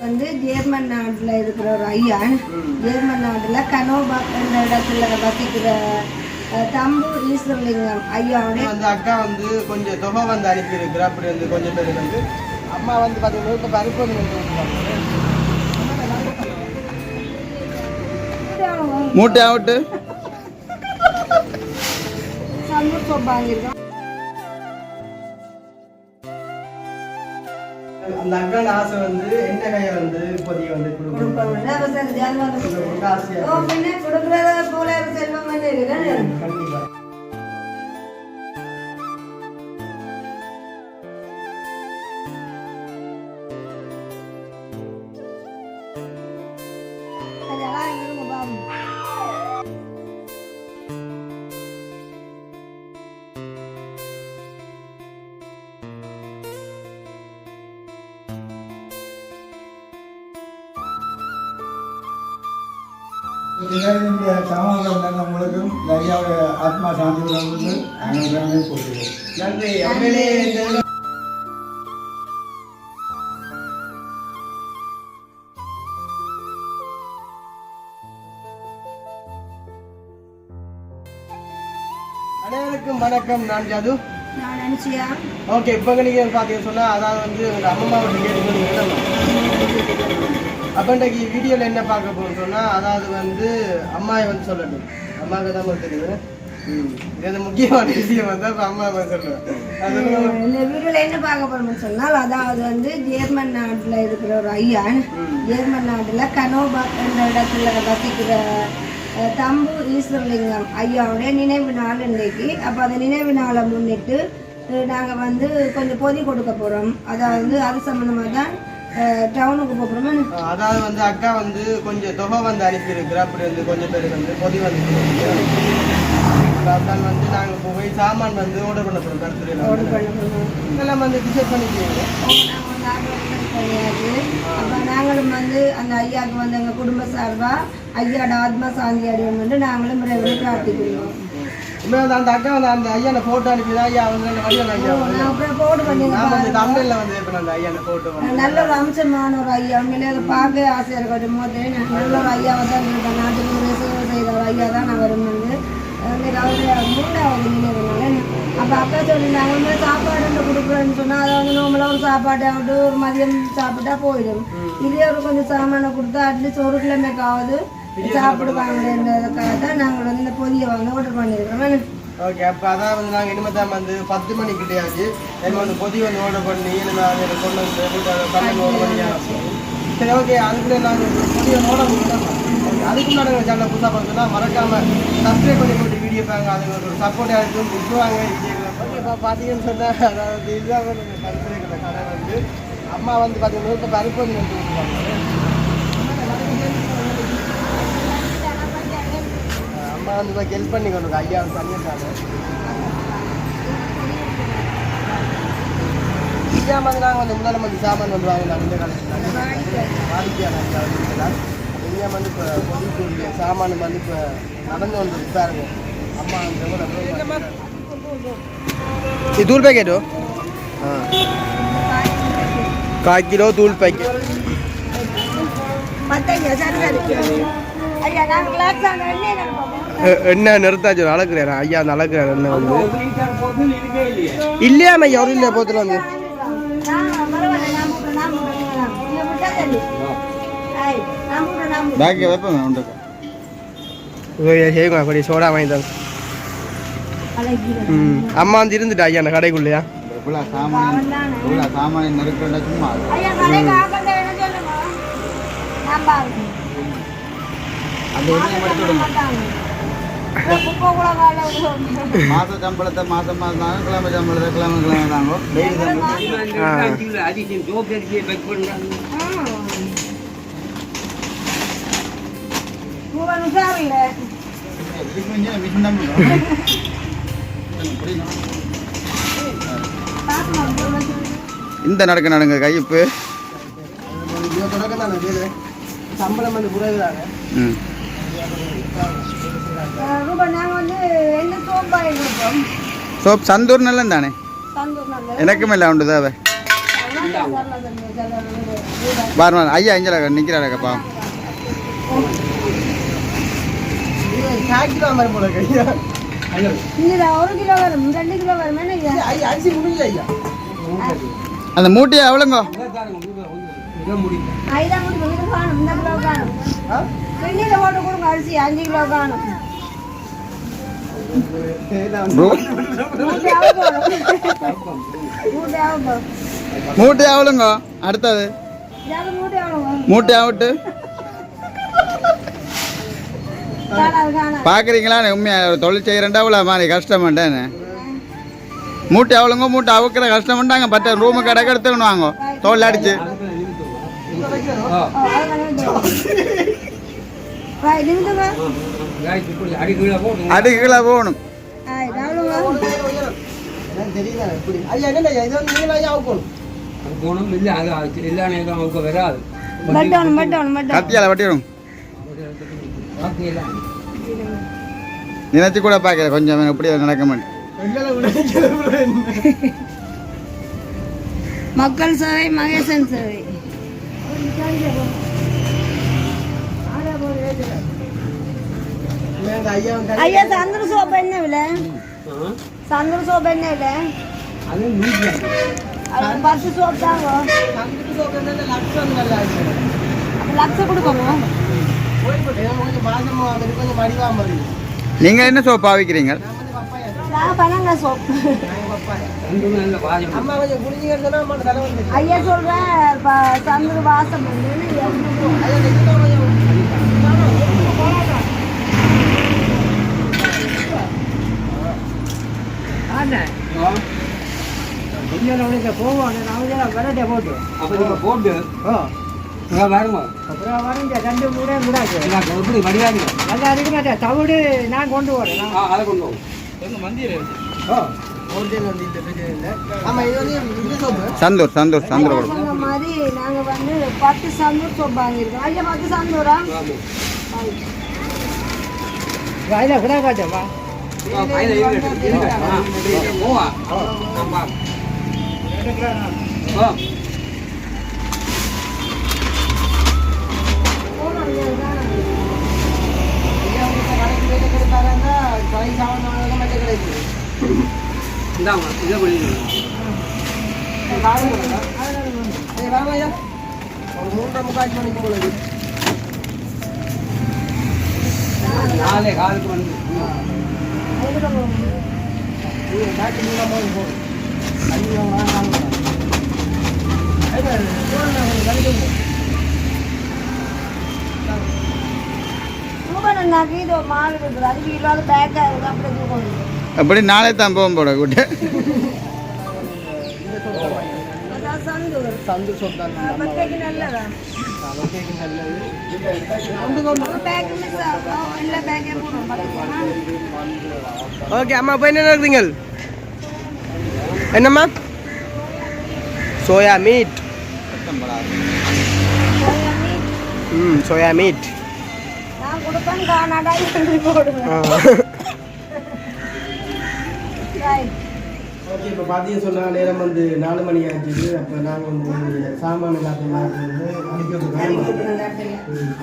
வந்து ஜெர்மன் நாட்டில் இருக்கிற ஒரு ஐயா, ஜெர்மன் நாட்டில் கனோபாக் என்ற இடத்துல வசிக்கிற தம்பு ஈஸ்வரலிங்கம் ஐயாவுடைய அந்த அக்கா வந்து கொஞ்சம் தொகை வந்து அனுப்பியிருக்கிறா. அப்படி வந்து கொஞ்சம் பேர் வந்து அம்மா வந்து பார்த்தீங்கன்னா இப்போ பருப்பு மூட்டை ஆகட்டு சம்பூர் சோப்பு வாங்கியிருக்கோம். அந்த அக்கான ஆசை வந்து என்ன கையை வந்து இப்போதைக்கு வந்து கொடுக்கிறத போல செல்வம் கண்டிப்பா. நம்மளுக்கும் நிறையாவுடைய ஆத்மா சாந்தி உணர்வு அனைவருமே போட்டுக்கிறோம். நன்றி. அனைவருக்கும் வணக்கம். நான் ஜது. நான் அனுசியா. ஓகே, இப்போ நீங்க பார்த்தீங்கன்னு சொன்னா அதாவது வந்து உங்க அம்மா வீட்டு கேட்டு அப்போ இன்றைக்கு வீடியோவில் என்ன பார்க்க போகிறோம் சொன்னால் அதாவது வந்து அம்மாவை வந்து சொல்லணும். அம்மாவுக்கு தான் தெரியும். இது முக்கியமான விஷயம் வந்து அப்போ அம்மா சொல்லுவேன். இந்த வீடியோவில் என்ன பார்க்க போகிறோம்னு சொன்னால் அதாவது வந்து ஜெர்மன் நாட்டில் இருக்கிற ஒரு ஐயா, ஜெர்மன் நாட்டில் கனோபாக் என்ற இடத்துல வசிக்கிற தம்பு ஈஸ்வரலிங்கம் ஐயாவுடைய நினைவு நாள் இன்றைக்கு. அப்போ அந்த நினைவு நாளை முன்னிட்டு நாங்கள் வந்து கொஞ்சம் பொதி கொடுக்க போகிறோம். அதாவது அது சம்மந்தமாக தான் டவுனுக்கு போகிறோமா. அதாவது வந்து அக்கா வந்து கொஞ்சம் தொகை வந்து அனுப்பியிருக்கிறா. அப்படி வந்து கொஞ்சம் பேருக்கு வந்து பொதி வந்து அதனால் வந்து நாங்கள் போய் சாமான் வந்து ஆர்டர் பண்ண போகிறோம். இதெல்லாம் வந்து டிசைட் பண்ணிக்கிறீங்க. அப்போ நாங்களும் வந்து அந்த ஐயாவுக்கு வந்து எங்கள் குடும்ப சார்பாக ஐயாவோட ஆத்மா சாந்தி அடையும் வந்து நாங்களும் விரைவில் பிரார்த்திக்கிறோம். அந்த அக்கா வந்து அந்த ஐயா போட்டோ அனுப்பிதான் ஐயா வந்து போட்டு பண்ணி தமிழ்ல வந்து அந்த ஐயா போட்டோ நல்ல ஒரு அம்சமான ஒரு ஐயா. உண்மையிலே அதை பார்க்க ஆசையாக இருக்கும். போது நல்ல ஒரு ஐயாவை தான் நாட்டுக்கு சேவை செய்கிற ஒரு ஐயா தான் நான் வரும் வந்து அவருடைய 3வது நினைவுனால. அப்போ அக்கா சொல்லியிருந்தாங்க சாப்பாடு கொடுக்குறேன்னு சொன்னால் அதை வந்து நம்மளாம் ஒரு சாப்பாடு ஆகிட்டு ஒரு மதியம் சாப்பிட்டா போயிடும். இதே ஒரு கொஞ்சம் சாமானை கொடுத்தா அட்லீஸ்ட் ஒரு கிழமைக்காவது சாப்பிடுவாங்கன்றதுக்காக தான் நாங்கள் வந்து இந்த பொதியை வந்து ஆர்டர் பண்ணியிருக்கிறோம். ஓகே, அப்போ அதான் வந்து நாங்கள் இனிமேல் வந்து 10 மணிக்கிட்டேயாச்சு எனக்கு வந்து பொதி வந்து ஆர்டர் பண்ணி கொண்டு வந்து 12 மணி ஆகும். சரி, ஓகே, அதுக்குள்ளே நாங்கள் பொதியை ஆர்டர் பண்ணிட்டோம். அதுக்கு முன்னாடி சேனல் புதுசாக பார்த்தோம்னா மறக்காமல் சப்ஸ்கிரைப் பண்ணி போட்டு வீடியோ பாருங்க. அதுக்கு ஒரு சப்போர்ட்டாக இருக்கும். விட்டுவாங்க. ஓகே, இப்போ பார்த்தீங்கன்னு சொன்னால் அதாவது இதுதான் கருத்துரைக்கிற கடை வந்து அம்மா வந்து பார்த்தீங்கன்னா இப்போ பருப்பு வந்து கொடுப்பாங்க. அம்மா வந்து இப்போ ஹெல்ப் பண்ணி கொண்டு ஐயா வந்து தனியாக ஐயா வந்து நாங்கள் வந்து முதல்ல வந்து சாமான் வந்து வாங்கினாங்க. இந்த காலத்தில் வாடிக்கையாளர் இங்கே வந்து இப்போ பொதுக்கூடிய சாமான் வந்து இப்போ நடந்து வந்து பாருங்க. அம்மா அந்த தூள் பேக்கெட்டோ 1/4 கிலோ தூள் பேக்கெட் என்ன நிறுத்தாச்சு அளக்குறாரு ஐயா. அந்த அளக்குறாரு என்ன வந்து இல்லையா ஐயா ஒரு இல்லையா போத்துல வந்து சோடா வாங்கி தான் அம்மா வந்து இருந்துட்டா ஐயா அந்த கடைக்குள்ளையா சாமானிய நெருக்கண்டா சும்மா மாச சம்பளத்தை மாசம் மாசம் கிழமை சம்பளத்தை கிழமை தாங்க. இந்த நடங்க கைப்பு சம்பளம் வந்து குறைவுதாங்க. சோப் சந்தூர் நல்ல தானே எனக்கும் இல்லை உண்டு தேவை பாருங்க ஐயா இங்கே நிற்கிறாருக்கப்பா. காய்க்கிற மாதிரி போல ஐயா. இதுல 1 கிலோ வரும் 2 கிலோ வரும் என்ன ஐயா? ஐயா அரிசி முடிஞ்சு ஐயா. அந்த மூட்டையை எவ்வளோங்க? ஐதான் முடிஞ்சு காணும். இந்த கிலோ காணும். வெள்ளியில போட்டு கொடுங்க அரிசி 5 கிலோ காணும். மூட்டை எவ்வளோங்க? அடுத்தது மூட்டை ஆகட்டு பார்க்குறீங்களா? உண்மையாக தொழில் செய்கிறேன்டா இவ்வளோ மாதிரி கஷ்டமாட்டேன்னு. மூட்டை எவ்வளோங்க? மூட்டை அவுக்கிற கஷ்டமாட்டாங்க. 10 ரூமு கடைக்கு எடுத்துக்கணும் வாங்க தோல் அடிச்சு. அடி கீழே போகணும். கத்தியால வட்டிடும் நினைச்சு கூட பார்க்கல. கொஞ்சம் எப்படி நடக்க மாட்டேன். மக்கள் சேவை மகேசன் சேவை. ஐயா சந்திர சோப்பு என்ன விலை? சந்திர சோப்பு என்ன விலை? 10 சோப்பு தாங்க. லட்சம் கொடுக்கணும். நீங்க என்ன சோப்பு பாவிக்கிறீங்க? பனங்க சோப்பு. ஐயா சொல்றேன் சந்திர வாசம் போட்டு தவிடு நான் கொண்டு வரேன். அதை கொண்டு சந்தூர் சந்தூர் சந்தூர் மாதிரி நாங்க வந்து 10 சந்தூர் சோப்பு வாங்கியிருக்கோம். ஐயா 10 சந்தூரா? கையில கூட காட்டவா நாளை காலுக்கு வந்து அப்படி நாளே தான் போகும் போட கூட்ட ஓகே அம்மா இப்போ என்ன இருக்குறீங்க? என்னம்மா? Soya meet. Soya meet. Okay இப்போ பார்த்தீங்க சொன்னால் நேரம் வந்து 4 மணி ஆச்சு. அப்போ நாங்கள் வந்து சாமான எல்லாத்தையும்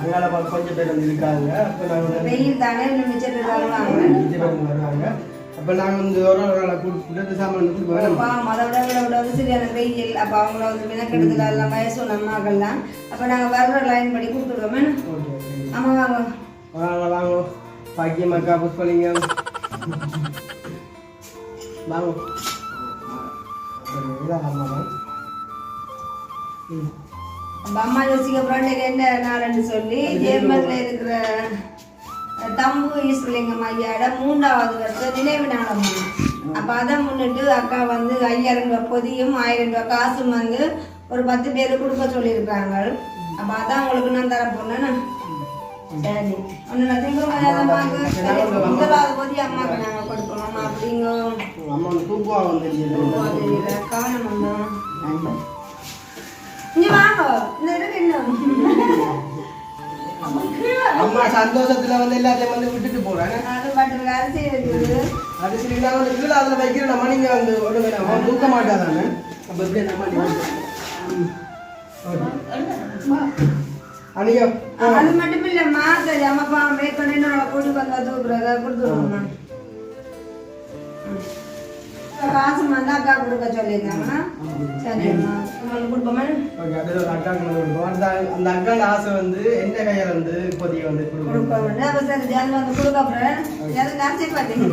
அங்கால கொஞ்சம் பேர் வந்து இருக்காங்க. அப்போ நாங்கள் வருவாங்க. அப்போ நாங்கள் வந்து ஒரு நாளை கூப்பிட்டு சாமான் கொடுப்போம். சரியான வெயில். அப்போ அவங்கள வந்து மினக்கெடுத்துல எல்லாம் வயசு நம்மாக்கள்லாம். அப்போ நாங்கள் வர்ற லைன் படி கொடுத்துருவோம். ஆமாம் வாங்க வாங்க பாக்கியம் அக்கா புஷ்பலிங்கம் வாங்க. அம்மா யோசிக்க பிராண்டில் என்ன நாள்னு சொல்லி ஜேர்மன்ல இருக்கிற தம்பு ஈஸ்வரலிங்கம் ஐயாட 3வது வருஷம் நினைவு நாளம்மா. அப்போ அதை முன்னிட்டு அக்கா வந்து 5000 ரூபாய் பொதியும் 1000 ரூபாய் காசும் வந்து ஒரு 10 பேருக்கு கொடுக்க சொல்லியிருக்காங்க. அப்போ அதான் உங்களுக்கு நான் தர போனேன்னு. சரி ஒன்று திங்கம்மாவுக்கு 1வது பொதி அம்மாவுக்கு நாங்கள் கொடுக்கணும் அப்படிங்க. கவனம் வந்தோம். இங்க வாங்க இந்த இருக்கு இன்னும் அம்மா சந்தோஷத்துல வந்து எல்லாத்தையும் வந்து விட்டுட்டு போறாங்க. அது பட்டு அரிசி இருக்குது. அரிசி நான் வந்து கீழே அதில் வைக்கிற நம்ம நீங்க வந்து ஒன்று தூக்க மாட்டாதானே. அப்போ எப்படி நம்ம அணியோ அது மட்டும் இல்லம்மா சரி அம்மாப்பா மேற்கொண்டு என்னோட கூட்டி வந்தா தூக்குறத கொடுத்துருவோம்மா காசு வந்து அக்கா கொடுக்க சொல்லியிருந்தாங்கன்னா சரிம்மா உங்களுக்கு கொடுப்போமா ஓகே அது ஒரு அக்காவுக்கு கொடுப்போம் அந்த அக்காவோட ஆசை வந்து எந்த கையில் வந்து இப்போதைக்கு வந்து கொடுப்போம் அப்போ சரி ஜாதி வந்து கொடுக்க அப்புறம் எது நினச்சி பார்த்தீங்க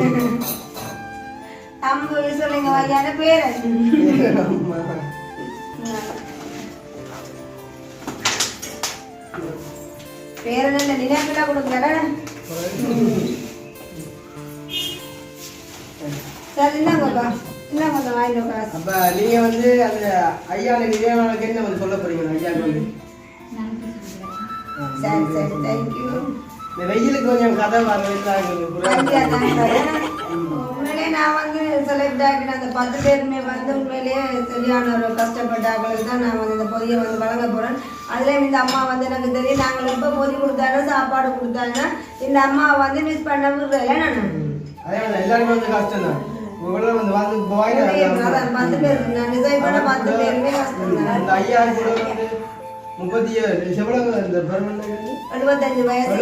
அம்பு சொல்லுங்க வையான பேர் பேர் என்ன நினைவுலாம் கொடுக்குறேன் சரி இந்தாங்கப்பா என்ன கொஞ்சம் வாங்கிட்டு காசு அப்ப நீங்க வந்து அந்த ஐயா நினைவாளுக்கு என்ன வந்து சொல்ல போறீங்க ஐயாவுக்கு வந்து சரி சரி தேங்க்யூ இந்த வெயிலுக்கு கொஞ்சம் கதை உண்மையிலே நான் வந்து செலக்ட் ஆகின அந்த 10 பேருமே வந்து உண்மையிலேயே சரியான ஒரு கஷ்டப்பட்டாங்களுக்கு தான் நான் வந்து இந்த பொதியை வந்து வழங்க போறேன். அதுலேயும் இந்த அம்மா வந்து எனக்கு தெரியும் நாங்கள் எப்போ பொதி கொடுத்தாலும் சாப்பாடு கொடுத்தாங்கன்னா இந்த அம்மா வந்து மிஸ் பண்ண விடுறல நான் எல்லாருமே வந்து கஷ்டம் தான் வந்து வந்து 10 பேர் நான் டிசைன் பண்ண 10 பேருமே கஷ்டம் தான். அந்த ஐயா கூட வந்து 37 எவ்வளவு இந்த பெர்மனன்ட் 75 வயசு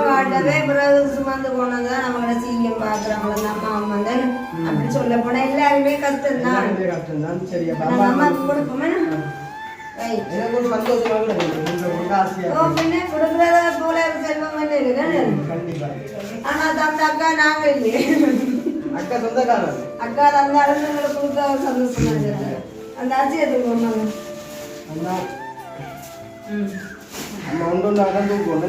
வாழவே பிறகு சுமந்து போனதான் நம்மளோட சீக்கிரம் பாக்குறாங்களா நம்ம அம்மா தான் அப்படி சொல்ல போனா எல்லாருமே கஷ்டம் தான். சரி அம்மாவுக்கு கொடுப்போமே எனக்கு ஒரு சந்தோஷமா கூட ஆசையா பின்ன கொடுக்குறத போல செல்வம் கண்டிப்பா. ஆனா தந்த அக்கா நாங்க இல்லையே அக்கா சொந்தக்காரன் அக்கா தந்த அருந்தங்களுக்கு கொடுக்க சந்தோஷமா இருக்கு அந்த ஆச்சரியத்துக்கு ஒண்ணு அண்ணா அம்மா ஒன்று அதான் தூக்குவோம்.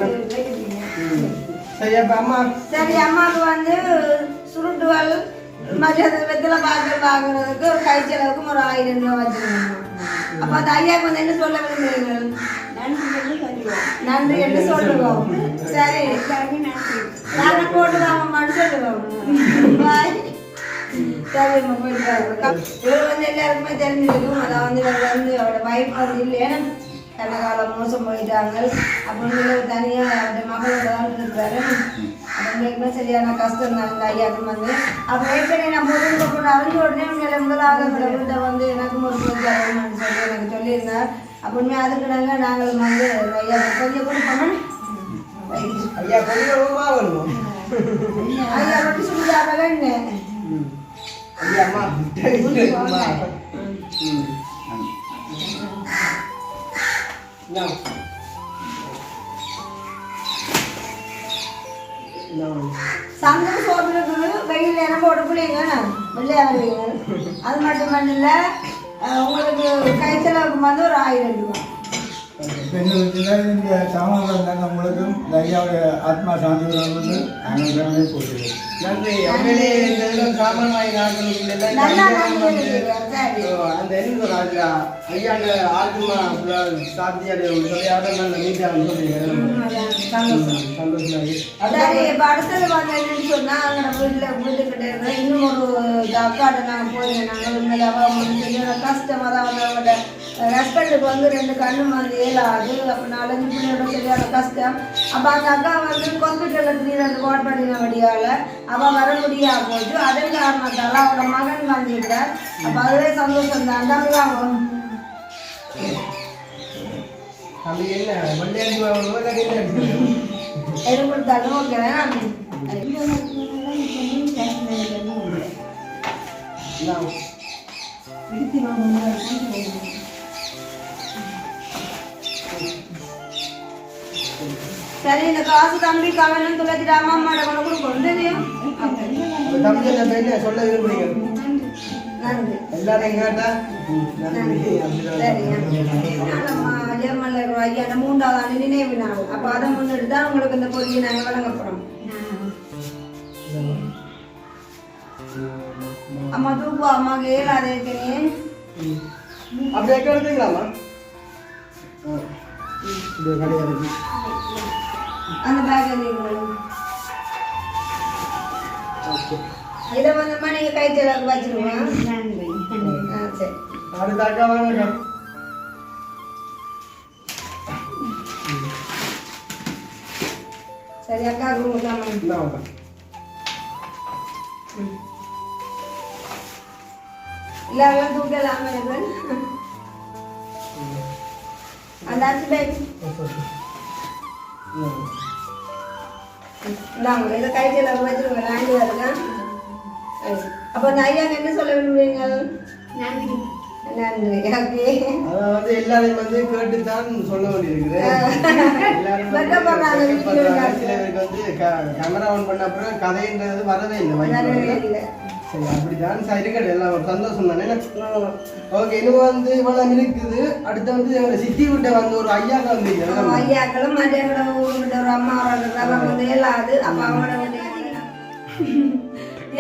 சரி அப்ப அம்மா சரி அம்மாவுக்கு வந்து சுருட்டுவல் மற்ற வெத்தில பாக்கள் வாங்குறதுக்கு ஒரு கை செலவுக்கும் ஒரு 1000 ரூபா வச்சுருக்கோம். அப்ப அந்த ஐயாவுக்கு வந்து என்ன சொல்ல விரும்புகிறீர்கள்? நன்றி என்று சொல்லுவோம். சரி நாங்கள் போட்டு வாங்கம்மான்னு சொல்லுவோம். பாய். சரி போயிட்டு இவர் வந்து எல்லாருக்குமே தெரிஞ்சிருக்கும். அதை வந்து இவர் வந்து அவரோட வைஃப் வந்து இல்லையா கனகாலம் மோசம் போயிட்டாங்க அப்படின்னு தனியாக அவருடைய மகளோட தான் இருக்கிறாரு. அப்படின்னா சரியான கஷ்டம் தான் இந்த ஐயாவுக்கு வந்து அப்போ ஏற்கனவே நான் பொருள் போட்டு அறிஞ்ச உடனே உங்களை முதலாக வீட்டை வந்து எனக்கும் ஒரு சொல்லி எனக்கு சொல்லியிருந்தார். அப்படின்னா அதுக்கு நாங்கள் வந்து ஐயா கொஞ்சம் கொடுப்போம். ஐயா கொஞ்சமா வருவோம். ஐயா மட்டும் சொல்லிட்டாங்க என்ன ஐயா அம்மா சங்கம் சோதனைக்கு வெயில் நேரம் போட்டு பிள்ளைங்க வெள்ளையாடுவீங்க. அது மட்டும் இல்லை உங்களுக்கு கை செலவுக்கு வந்து ஒரு 1000 ரூபா. இந்த சாமான்கள் தான் நம்மளுக்கும் ஐயாவுடைய ஆத்மா சாந்தி வந்து அனைவருமே போட்டுருவோம். நன்றி. உண்மையிலே இந்த இதில் சாமான் வாங்கி நாட்களுக்கு அந்த என்ன சொல்றாங்க ஐயாங்க ஆத்மா சாத்தியாரு சொல்லி ஆட்டம் மீட்டாங்க சந்தோஷமா சரி இப்போ அடுத்தது வந்து என்னன்னு சொன்னா அங்கே வீட்டுக்கிட்ட இருக்கிற இன்னும் ஒரு அக்காட்ட நாங்கள் போயிருந்தோம். நாங்கள் உண்மையில அவ கஷ்டமாக தான் வந்து அவங்களோட ஹஸ்பண்டுக்கு வந்து 2 கண்ணு வந்து ஏலாது. அப்போ 4-5 பிள்ளையோட சரியான கஷ்டம். அப்போ அந்த அக்கா வந்து ஹாஸ்பிட்டலில் 3 கோட் பண்ணின வழியால் அவள் வர முடியாது போச்சு. அதன் காரணத்தால் அவரோட மகன் வந்துட்டார். அப்போ அதுவே சந்தோஷம் தான். தான் அப்படி என்ன வண்டியாடி எது கொடுத்தாலும் ஓகேவேன். சரி இந்த காசு தம்பி கவனம் துளத்திட்டு அம்மாட கொண்டு கொடுக்கணும் தெரியும். தம்பி என்ன சொல்ல விரும்புறீங்க? நன்றி. எல்லாரும் கேட்டா ஜெர்மன்ல இருக்கிற ஐயா 3வது ஆண்டு நினைவு நாள். அப்ப அதை முன்னிட்டு தான் உங்களுக்கு இந்த பொதியை நாங்கள் வழங்கப்படுறோம். அம்மா தூக்குவா அம்மாவுக்கு ஏழாது ஏற்கனவே அப்படி எடுத்துக்கலாமா? அந்த பேக் இதை வந்து நீங்க கை செலவுக்கு வச்சிருவோம். சரி அடுத்த அக்கா வாங்க. சரி அக்கா கொடுக்கலாமா? இல்ல தூக்கலாம் அந்த அரிசி பேக் இந்தாங்க இதை கையில் வச்சுருங்க லாண்டி வருங்க. அப்போ அந்த ஐயா என்ன சொல்ல விரும்புறீங்க? நன்றி நன்றி. ஓகே அதான் வந்து எல்லாரையும் வந்து கேட்டுத்தான் சொல்ல வேண்டியிருக்குது. எல்லாரும் வந்து சில பேருக்கு வந்து கேமரா ஆன் பண்ண அப்புறம் கதைன்றது வரவே இல்லை. சரி அப்படிதான் இருக்கட்டும், எல்லாம் ஒரு சந்தோஷம் தானே. ஓகே இன்னும் வந்து இவ்வளவு இருக்குது. அடுத்து வந்து எங்களை சித்தி விட்ட வந்து ஒரு ஐயாக்கள் வந்து ஐயாக்களும் மதியங்களும் ஊருக்கிட்ட ஒரு அம்மா அவங்க வந்து இயலாது. அப்போ அவங்களோட வந்து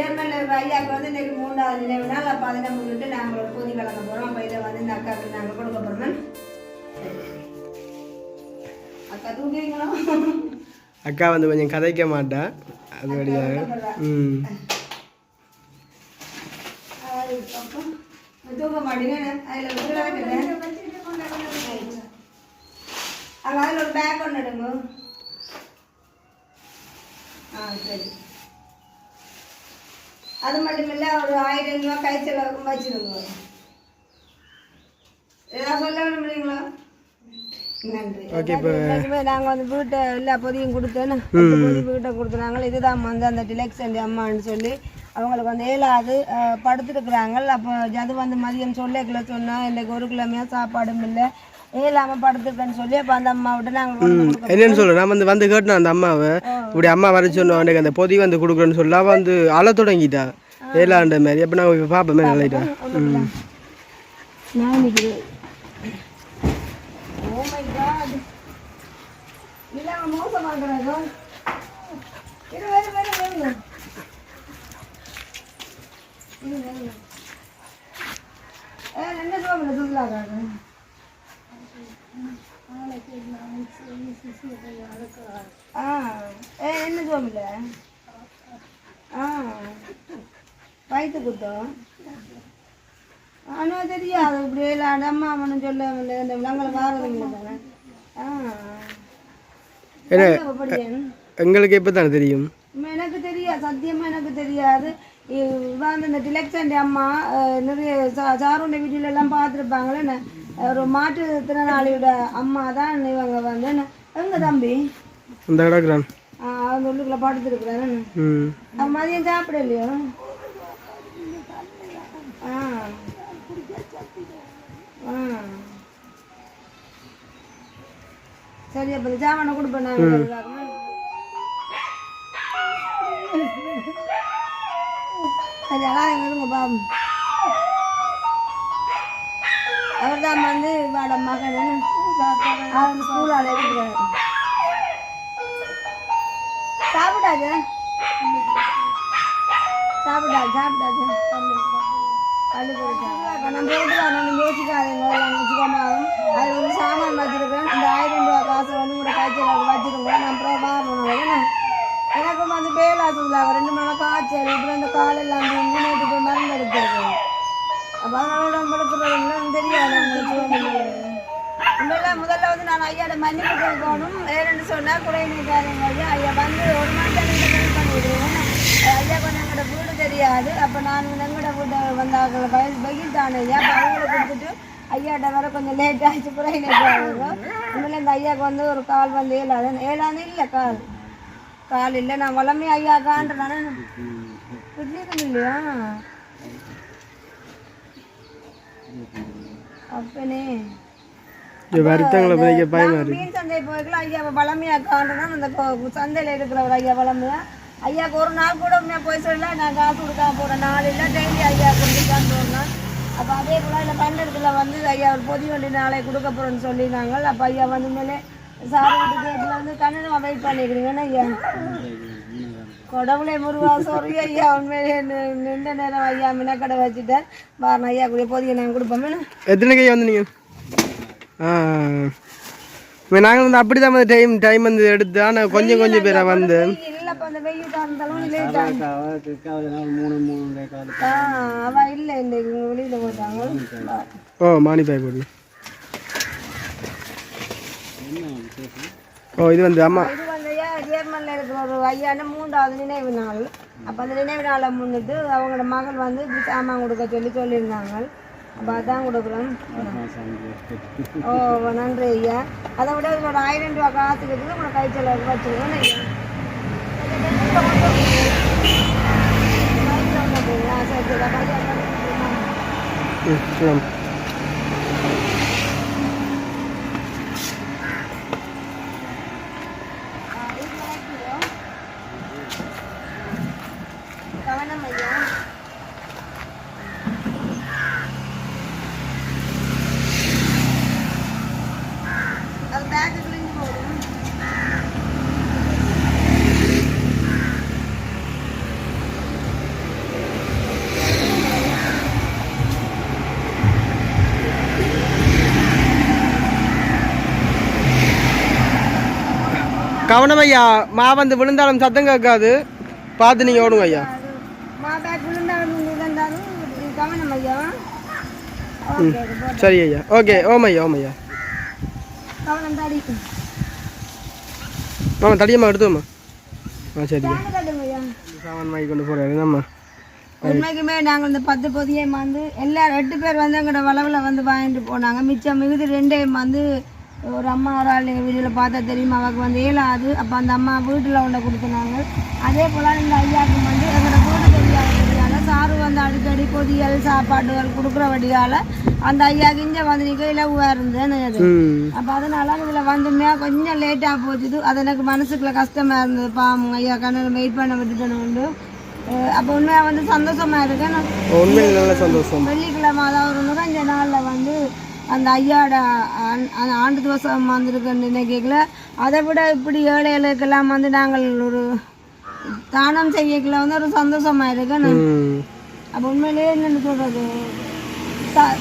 ஏர்மேல ஐயாவுக்கு வந்து இன்னைக்கு 3வது நினைவு நாள். அப்போ அதை முன்னிட்டு நாங்கள் ஒரு பொதி கலக்க போகிறோம். அப்போ இதை வந்து இந்த அக்காவுக்கு நாங்கள் கொடுக்க போகிறோம். அக்கா தூங்குவீங்களா? அக்கா வந்து கொஞ்சம் கதைக்க மாட்டா அது வழியாக. தூக்க மாட்டீங்க. அதில் அங்கே அதில் ஒரு பேக் ஒன்று எடுங்க. சரி அது மட்டும் இல்லை ஒரு 1000 ரூபா கை செலவுக்கும் வச்சுருங்க. ஏதாவது சொல்ல விரும்புறீங்களா? நன்றி. நாங்கள் வந்து வீட்டை எல்லா பொதியும் கொடுத்தேன்னு பொதி வீட்டை கொடுத்துனாங்க. இதுதான் வந்து அந்த டிலெக்ஷன் அம்மான்னு சொல்லி அவங்களுக்கு வந்து ஏழாவது படுத்துருக்குறாங்க. அப்போ அது வந்து மதியம் சொல்லிக்கல சொன்னால் இன்றைக்கு ஒரு கிழமையாக சாப்பாடும் இல்லை ஏழாமல் படுத்துருக்கேன்னு சொல்லி அப்போ அந்த அம்மா விட்டு நாங்கள் என்னன்னு சொல்கிறேன். நான் வந்து கேட்டேன் அந்த அம்மாவை, இப்படி அம்மா வர சொன்னோம் அன்றைக்கு அந்த பொதி வந்து கொடுக்குறேன்னு சொல்லி அவள் வந்து அழ தொடங்கிட்டா ஏழாண்ட மாதிரி. அப்போ நான் இப்போ பார்ப்போமே நிலையிட்டா. என்ன சொல்லுங்க என்ன சோமில்ல வயிற்று குத்தம் ஆனால் தெரியாது இப்படி இல்லை அம்மா அவனு சொல்ல இந்த விலங்குல வாரதுங்க தானே. எங்களுக்கு எப்போ தானே தெரியும்? எனக்கு தெரியாது, சத்தியமாக எனக்கு தெரியாது. வந்து இந்த டிலெக்ஷன் அம்மா நிறைய சாருண்ட வீட்டிலெல்லாம் பார்த்துருப்பாங்களே. ஒரு மாற்றுத்திறனாளியோட அம்மா தான் இவங்க வந்து எங்க தம்பி இந்த கிடக்குறான் அவங்க உள்ளுக்குள்ள படுத்துருக்குறாரு. மதியம் சாப்பிட இல்லையோ? சரி அப்போ சாமான கொடுப்பேன் நாங்கள். அதெல்லாம் எங்க பாபு அவர் தான் வந்து வாட மகன் அவர் ஸ்கூலால் இருக்கிறார். சாப்பிடாது சாப்பிடாது சாப்பிடாது பள்ளி போயிட்டு நம்ம போயிட்டு வரணும் யோசிக்காதீங்க. வச்சுக்கோமாவும் அது வந்து சாமான் வச்சுருக்கேன். இந்த 1000 ரூபா காசை வந்து கூட காய்ச்சல் வச்சுருங்க. நான் அப்புறம் வாரணும். எனக்கும் வந்து பேலாசுல 2 மணி காய்ச்சல் இப்படி அந்த காலெல்லாம் நேற்று போய் மருந்து எடுத்துருக்கேன். அப்போ அதனால நம்மளுக்கு தெரியாது. உங்களெல்லாம் முதல்ல வந்து நான் ஐயாட மன்னிப்பு கேட்கணும். ஏன்னு சொன்னால் குறைநீக்காரங்க ஐயா ஐயா வந்து ஒரு மாதம் பண்ணிவிடுவேன். ஐயா கொஞ்சம் எங்களோட வீடு தெரியாது. அப்போ நான் எங்களோட வீட்டை வந்தாங்க வெயில் தானே ஐயா. அப்போ அவங்கள கொடுத்துட்டு ஐயாட்ட வர கொஞ்சம் லேட் ஆகிடுச்சு. குறைநீக்காரங்க உண்மையில இந்த ஐயாவுக்கு வந்து ஒரு கால் வந்து ஏழாது இல்லை கால் இல்லை. நான் வளமே ஐயா காண்றேன் வீட்லேயும் இல்லையா அப்பனே மீன் சந்தை போய்க்கலாம். ஐயா வளமையா காண்றேன்னா அந்த சந்தையில் இருக்கிறவர் ஐயா வளமையா ஐயாவுக்கு ஒரு நாள் கூட போய் சொல்லலாம். நான் காசு கொடுக்காம போகிறேன். நாள் இல்லை டெய்லி ஐயா கொடுத்துட்டான்னு போகிறேன். அப்போ அதே போல் இந்த பண்டத்துல வந்து ஐயா ஒரு பொதி வண்டி நாளை கொடுக்க போகிறேன்னு சொல்லியிருந்தாங்க. அப்போ ஐயா வந்து மேலே சார் வீட்டு கேட்டில் வந்து கண்ணனமாக வெயிட் பண்ணிக்கிறீங்கன்னு ஐயா கடவுளை முருகா சொறி ஐயா உண்மையிலே நின்ற நேரம் ஐயா மினக்கடை வச்சுட்டேன். பாருங்க ஐயா கூடிய பொதியை நாங்கள் கொடுப்போம். எத்தனை கையா வந்து நீங்கள்? நாங்கள் வந்து அப்படி தான் வந்து டைம் வந்து எடுத்து ஆனால் கொஞ்சம் பேரை வந்து இல்லைப்பா அந்த வெயில் காலத்தாலும் அவள் இல்லை இன்றைக்கு வெளியில் போட்டாங்க. ஓ மானிப்பாய் போடு. ஓ இது வந்து அம்மா இது வந்து ஐயா ஜேர்மனில் இருக்கிற ஒரு ஐயான்னு 3வது நினைவு நாள். அப்போ அந்த நினைவு நாளை முன்னிட்டு அவங்களோட மகள் வந்து இப்படி சாமான் கொடுக்க சொல்லியிருந்தாங்க. அப்போ அதான் கொடுக்குறோம். ஓ நன்றி ஐயா. அதை விட இதோட 1000 ரூபா காசு இருக்குது உங்களை கை செலவுக்கு வச்சுருக்கோம் ஐயா. சரி சரி கவனம் ஐயா. அது பேக்கு கிழிஞ்சு போடும். கவனம் ஐயா, மா வந்து விழுந்தாலும் சத்தம் கேட்காது, பார்த்து நீங்கள் ஓடுங்க ஐயா. மா பேக் விழுந்தாலும் இருந்தாலும் கவனம் ஐயா. சரி ஐயா, ஓகே. ஓம் ஐயா, ஓம் ஐயா. கவனம் தாடி ஆமாம், தடியம்மா எடுத்துவோம்மா. சரி ஐயா. சாமான் வாங்கி கொண்டு போகிறாரு நம்ம. உண்மைக்குமே நாங்கள் இந்த 10 பொதியையும் வந்து எல்லாரும் 8 பேர் வந்து எங்களோட வளவில் வந்து வாங்கிட்டு போனாங்க. மிச்சம் மிகுதி 2 வந்து ஒரு அம்மா ஒரு ஆள் எங்கள் வீட்டில் பார்த்தா தெரியுமா, அவருக்கு வந்து ஏலாது. அப்போ அந்த அம்மா வீட்டில் ஒன்றை கொடுத்துனாங்க. அதே போல் இந்த ஐயாவுக்கு வந்து எங்களோட வீடு பொதியால் சாரு வந்து அடிக்கடி பொதியல் சாப்பாடுகள் கொடுக்குற வழியால் அந்த ஐயாவுக்கு இங்கே வந்து நிற்கையில் இருந்தேன் அது. அப்போ அதனால இதில் வந்துமே கொஞ்சம் லேட்டாக போச்சுது. அது எனக்கு மனசுக்குள்ள கஷ்டமாக இருந்தது. பாவம் ஐயா கண்ணில் வெயிட் பண்ண விட்டுட்டேன் உண்டு. அப்போ உண்மையாக வந்து சந்தோஷமாக இருக்கேன். உண்மையில் நல்ல சந்தோஷம். வெள்ளிக்கிழமை அதாவது ஒரு 5 நாளில் வந்து அந்த ஐயாவோட ஆண்டு திவசம் வந்திருக்குன்னு நினைக்கல. அதை விட இப்படி ஏழைகளுக்கெல்லாம் வந்து நாங்கள் ஒரு தானம் செய்யக்கல வந்து ஒரு சந்தோஷமாக இருக்குன்னு. அப்போ உண்மையிலேயே என்னென்னு சொல்கிறது,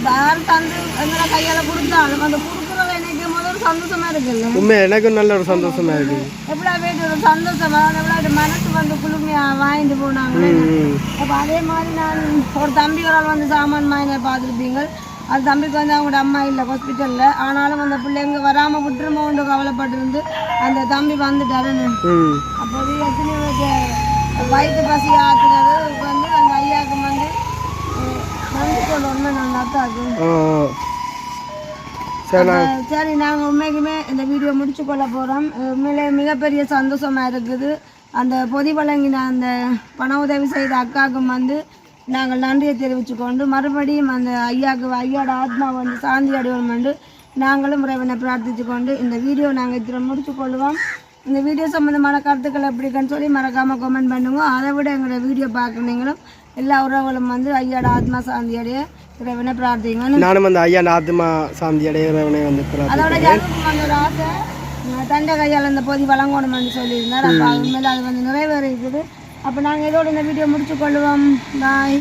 யாரும் தந்து எங்களை கையால் கொடுத்தாலும் அந்த கொடுக்குறத நினைக்கும் போது ஒரு சந்தோஷமாக இருக்குல்ல. உண்மை எனக்கும் நல்ல ஒரு சந்தோஷமாக இருக்குது. எப்படா போயிட்டு ஒரு சந்தோஷமாக எவ்வளோ மனசு வந்து குளுமையாக வாங்கிட்டு போனாங்க. அப்போ அதே மாதிரி நான் ஒரு தம்பி ஒரு ஆள் வந்து சாமான் வாங்கின பார்த்துருப்பீங்க. அது தம்பிக்கு வந்து அவங்களோட அம்மா இல்லை ஹாஸ்பிட்டலில். ஆனாலும் அந்த பிள்ளைங்க வராமல் விட்டுருமோ ஒன்று கவலைப்பட்டிருந்து அந்த தம்பி வந்துட்டாருன்னு. அப்போது எத்தனை வயிற்று பசி ஆற்றுறது வந்து அந்த ஐயாவுக்கு வந்து நன்றி சொல்லணும்னு நான் அர்த்தாக்கு. சரி நாங்கள் உண்மைக்குமே இந்த வீடியோ முடிச்சு கொள்ள போகிறோம். உண்மையிலே மிகப்பெரிய சந்தோஷமாக இருக்குது. அந்த பொதி வழங்கின அந்த பண உதவி செய்த அக்காவுக்கும் வந்து நாங்கள் நன்றியை தெரிவித்துக்கொண்டு மறுபடியும் அந்த ஐயாவோட ஆத்மா வந்து சாந்தி அடைவோம் என்று நாங்களும் இறைவனை பிரார்த்தித்து கொண்டு இந்த வீடியோ நாங்கள் இதில் முடிச்சு கொள்வோம். இந்த வீடியோ சம்மந்தமான கருத்துக்கள் எப்படின்னு சொல்லி மறக்காமல் கமெண்ட் பண்ணுங்க. அதை விட எங்களோட வீடியோ பார்க்குறீங்களும் எல்லா உறவுகளும் வந்து ஐயாவோட ஆத்மா சாந்தி அடைய இறைவனை பிரார்த்திங்க. நானும் அந்த ஐயாவோட ஆத்மா சாந்தி அடைய இறைவனை வந்து அதோட ஜனக்கும் வந்து ஒரு ஆசை தண்டை கையால் அந்த பொதி வழங்கணும்னு சொல்லியிருந்தார். அப்போ அது மேலே அது வந்து நிறைவேறிக்குது. அப்போ நாங்கள் இதோட இந்த வீடியோ முடிச்சு கொள்வோம். பாய்.